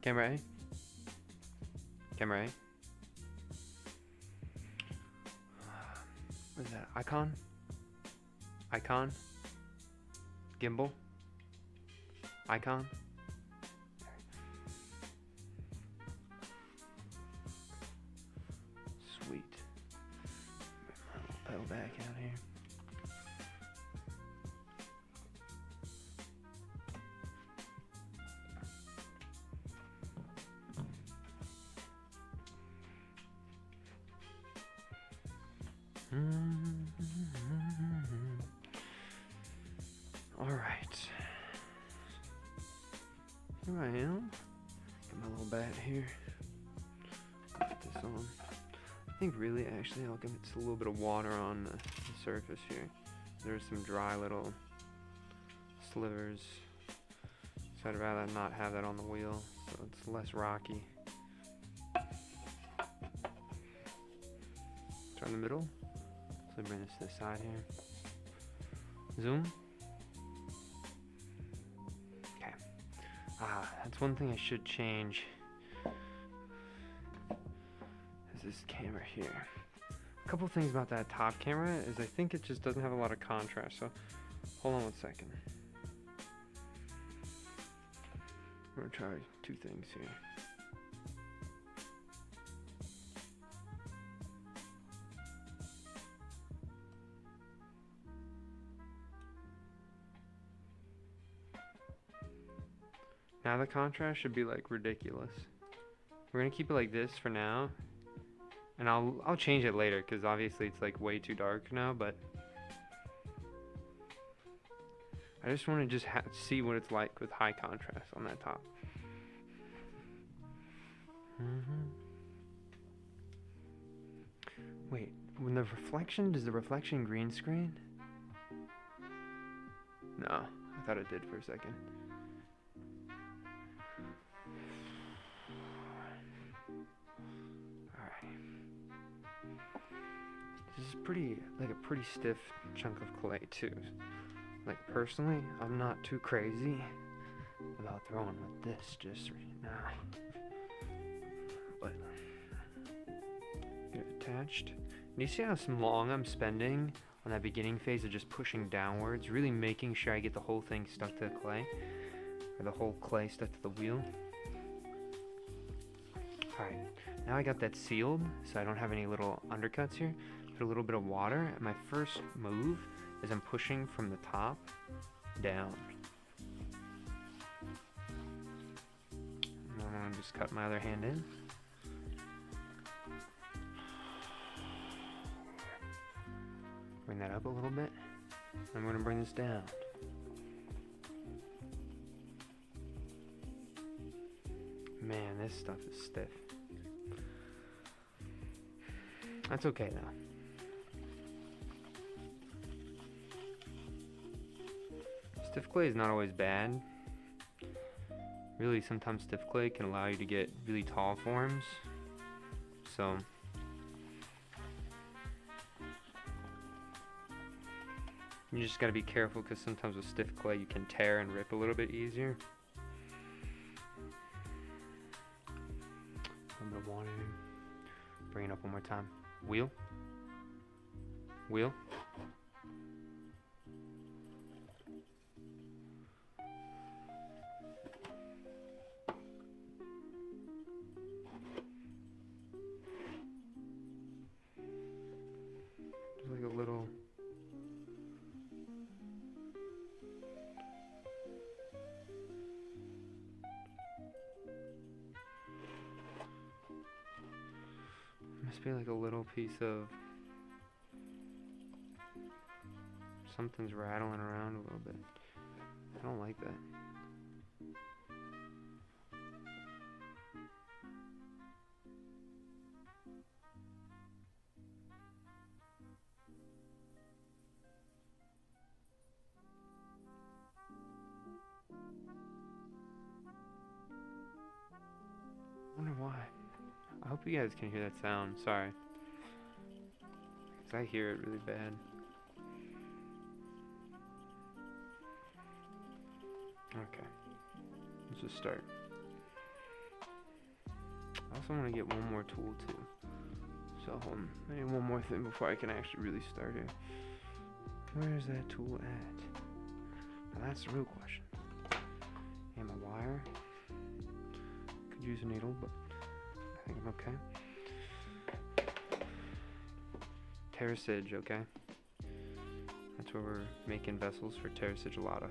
Camera A. Camera A. What is that? Icon? Icon? Gimbal? Icon? Sweet. Pedal back out here. All right. Here I am. Get my little bat here. Put this on. I think really, actually, I'll give it a little bit of water on the surface here. There's some dry little slivers. So I'd rather not have that on the wheel, so it's less rocky. Turn the middle. So bring this to the side here. Zoom. Okay. That's one thing I should change. Is this camera here. A couple things about that top camera is I think it just doesn't have a lot of contrast. So hold on 1 second. I'm gonna try two things here. Now the contrast should be like ridiculous. We're gonna keep it like this for now, and I'll change it later because obviously it's like way too dark now. But I just want to see what it's like with high contrast on that top. Wait, when the reflection, does the reflection green screen? No, I thought it did for a second. This is like a pretty stiff chunk of clay too. Like personally, I'm not too crazy about throwing with this just right now. But get it attached. And you see how long I'm spending on that beginning phase of just pushing downwards, really making sure I get the whole thing stuck to the clay, or the whole clay stuck to the wheel. Alright, now I got that sealed, so I don't have any little undercuts here. Put a little bit of water, and my first move is I'm pushing from the top down. And I'm gonna just cut my other hand in. Bring that up a little bit. I'm gonna bring this down. Man, this stuff is stiff. That's okay though. Stiff clay is not always bad. Really, sometimes stiff clay can allow you to get really tall forms. So you just gotta be careful because sometimes with stiff clay you can tear and rip a little bit easier. A little bit of water. Bring it up one more time. Wheel. Wheel. Just like a little. Must be like a little piece of something's rattling around a little bit. I don't like that. why. I hope you guys can hear that sound. Sorry. Because I hear it really bad. Okay. Let's just start. I also want to get one more tool too. So maybe one more thing before I can actually really start it. Where is that tool at? Now that's the real question. And my wire. Could use a needle, but I think I'm okay. Terracid, okay? That's where we're making vessels for terra sigillata.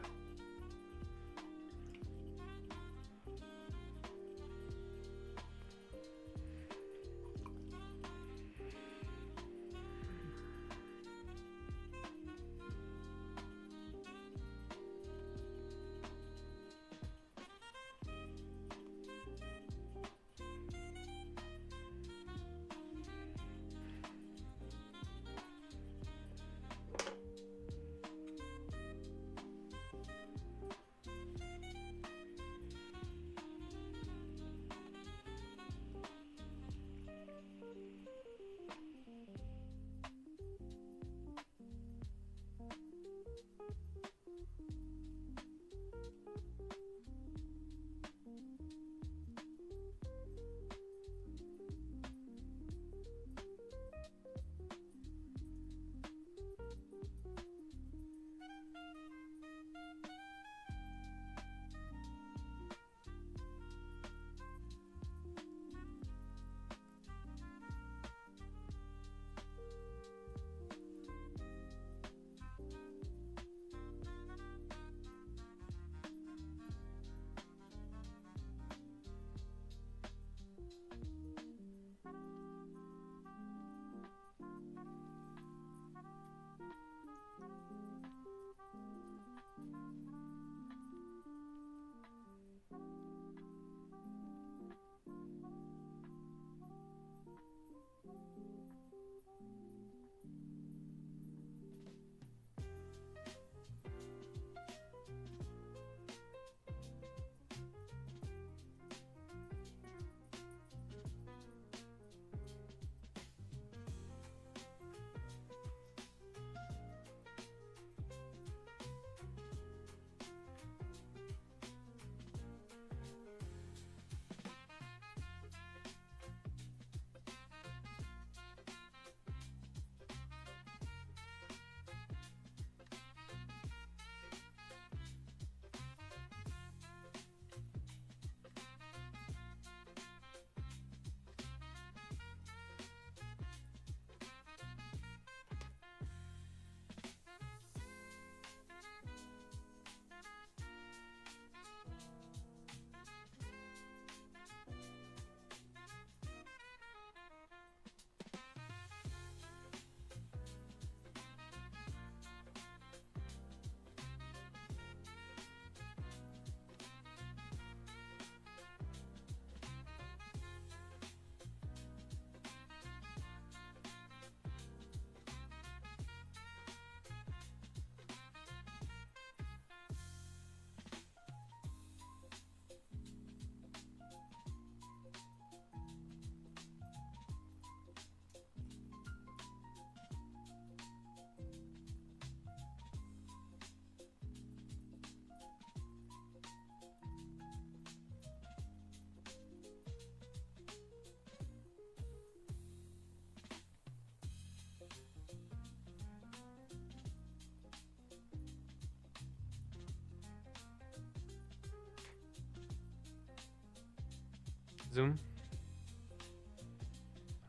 Zoom?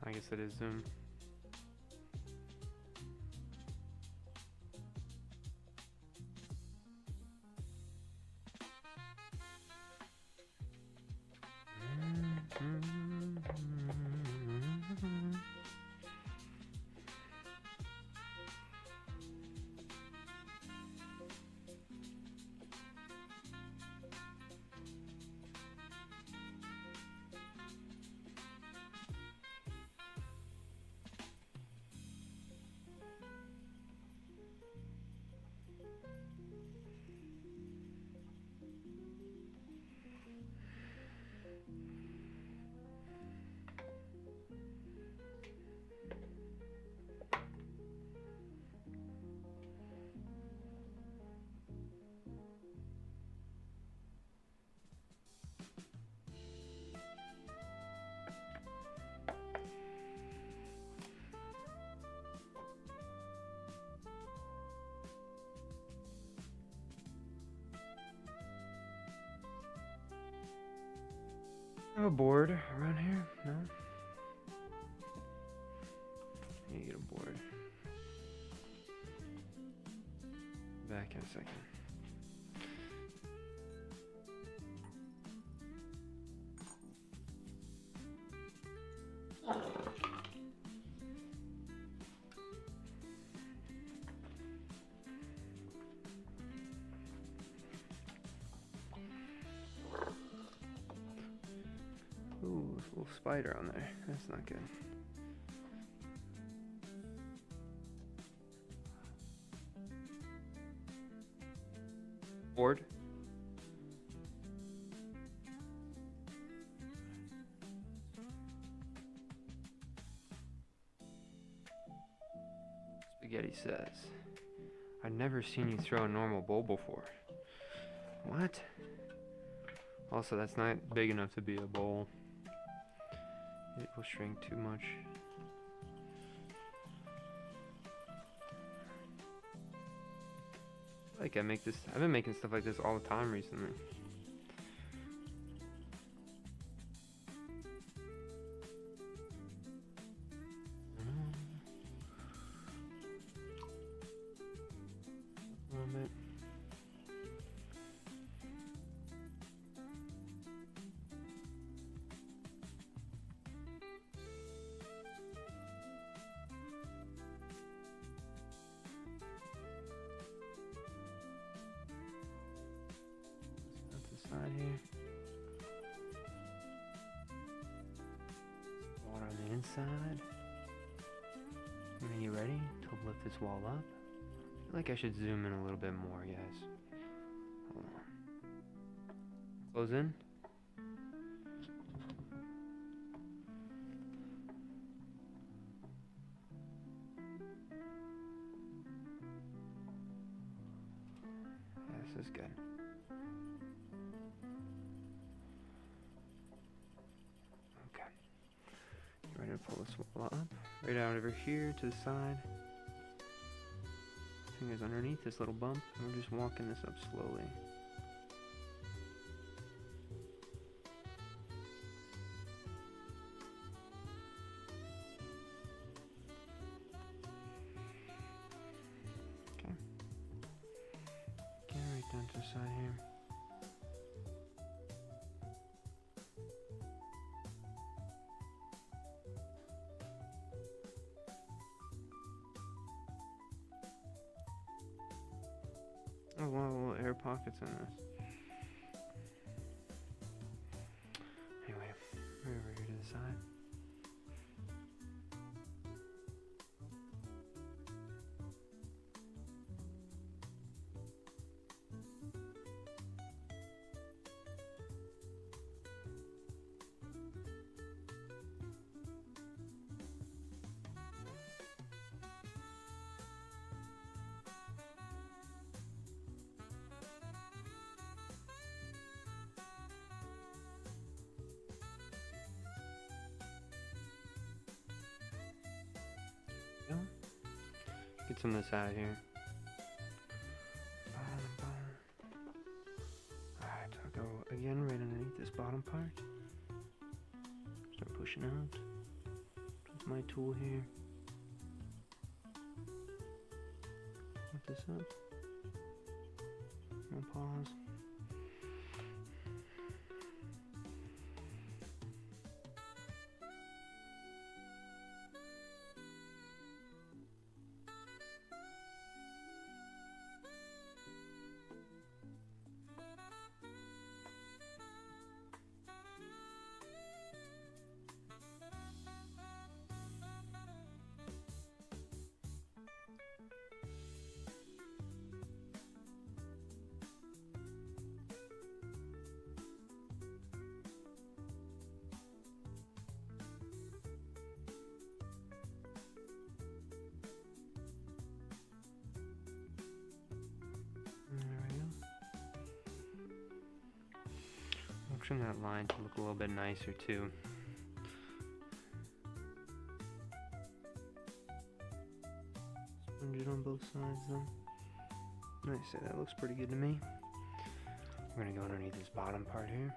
I guess it is zoom. a board around here? No? I need to get a board. Back in a second. Ooh, there's a little spider on there. That's not good. Board. Spaghetti says, I've never seen you throw a normal bowl before. What? Also, that's not big enough to be a bowl. It will shrink too much. Like I've been making stuff like this all the time recently. A little bit. Side here. Water on the inside. Are you ready to lift this wall up? I feel like I should zoom in a little bit more, guys. Hold on. Close in. Yeah, this is good. Ready to pull this wall up, right out over here to the side. Fingers underneath this little bump, and we're just walking this up slowly. Okay. Get right down to the side here. Oh wow, little air pockets in this. Anyway, right over here to the side. Get some of this out of here. Alright, I'll go again right underneath this bottom part. Start pushing out with my tool here. Lift this up. I'll pause. Trim that line to look a little bit nicer too. Sponge it on both sides though. Nice, that looks pretty good to me. We're gonna go underneath this bottom part here.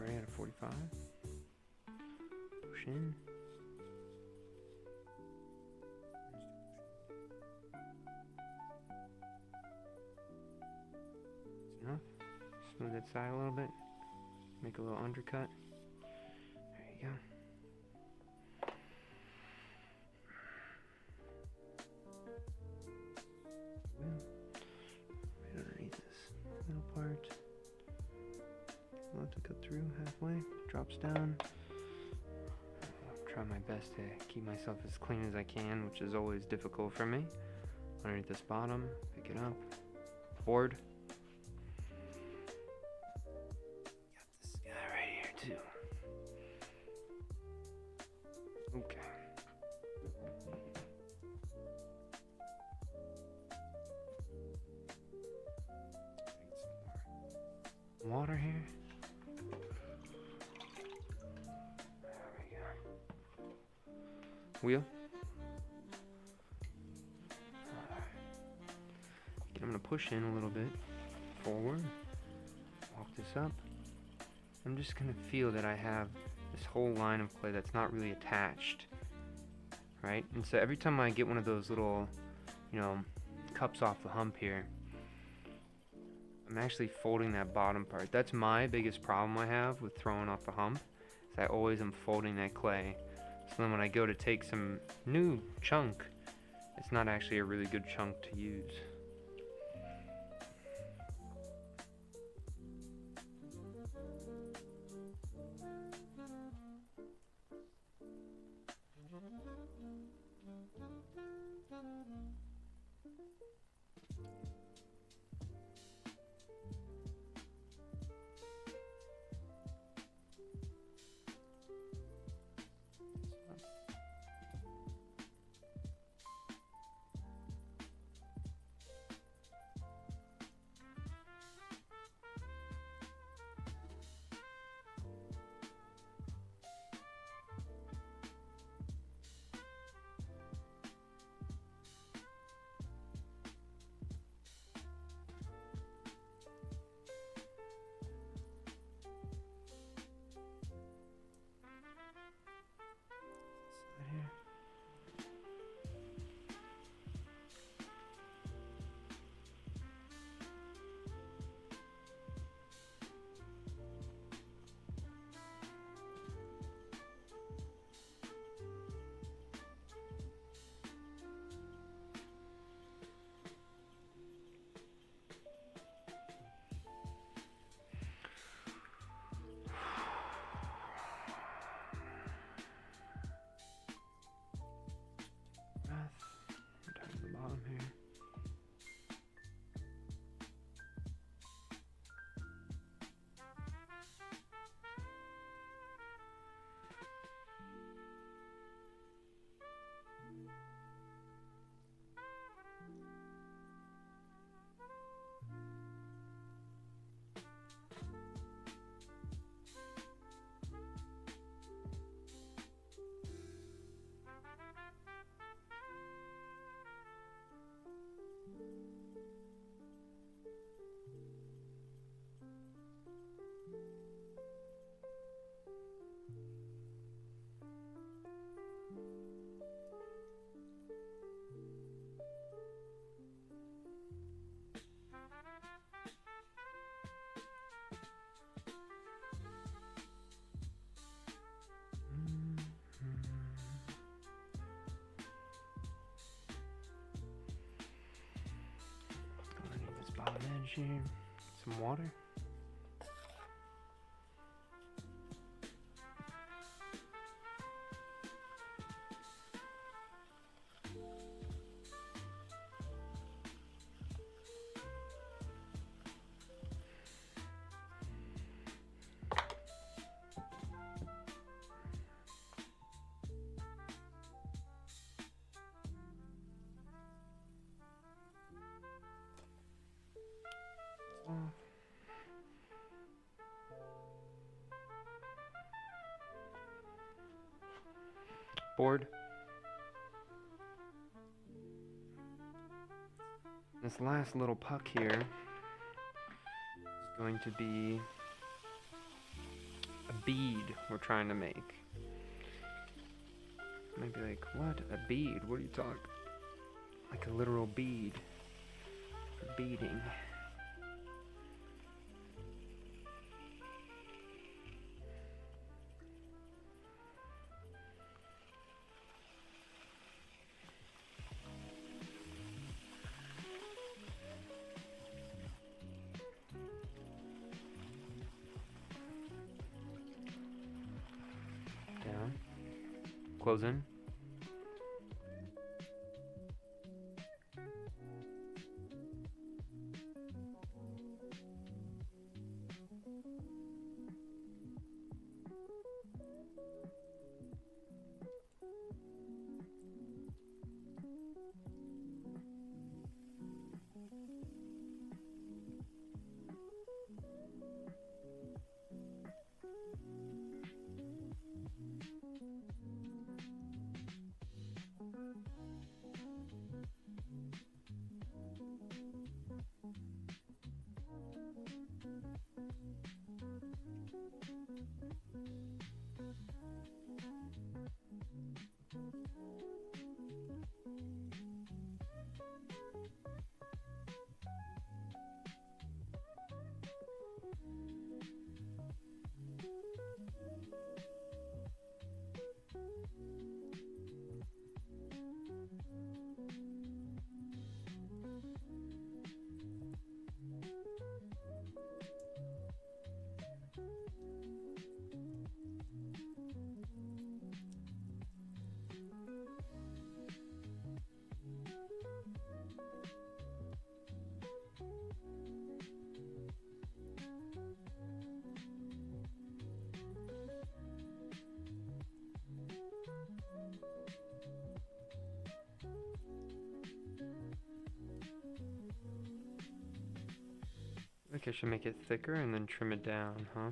right at a 45. Push in. That's enough. Smooth that side a little bit. Make a little undercut. There you go. Right underneath this middle part. I'll have to cut through halfway. Drops down. I'll try my best to keep myself as clean as I can, which is always difficult for me. Underneath this bottom, pick it up. Board. Got this guy right here too. Okay. Some more water here. There we go. Wheel. I'm going to push in a little bit forward, walk this up. I'm just going to feel that I have this whole line of clay that's not really attached, right? And so every time I get one of those little, cups off the hump here, I'm actually folding that bottom part. That's my biggest problem I have with throwing off the hump, is I always am folding that clay. So then when I go to take some new chunk, it's not actually a really good chunk to use. Edge here, some water. Board. This last little puck here is going to be bead we're trying to make. Maybe like, what? A bead? What are you talking? Like a literal bead for beading. Down. Close in. I think I should make it thicker and then trim it down, huh?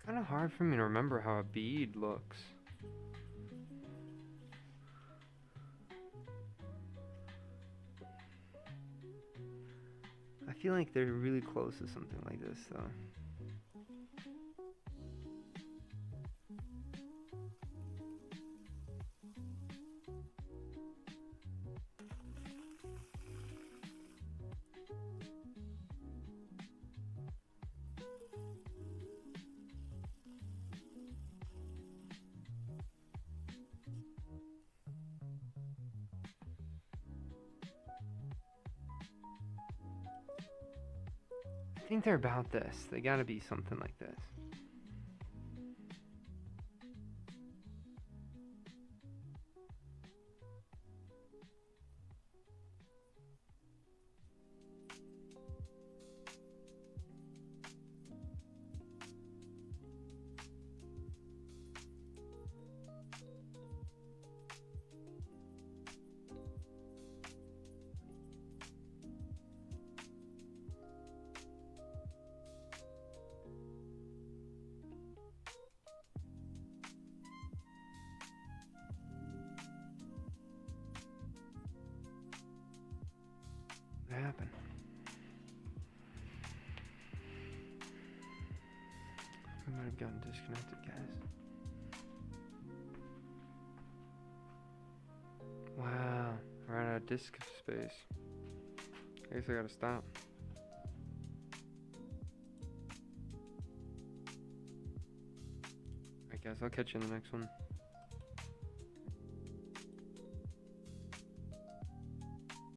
Kind of hard for me to remember how a bead looks. I feel like they're really close to something like this, though. I think they're about this. They gotta be something like this. What happened? We might have gotten disconnected, guys. disk space. I guess I gotta stop. I guess I'll catch you in the next one.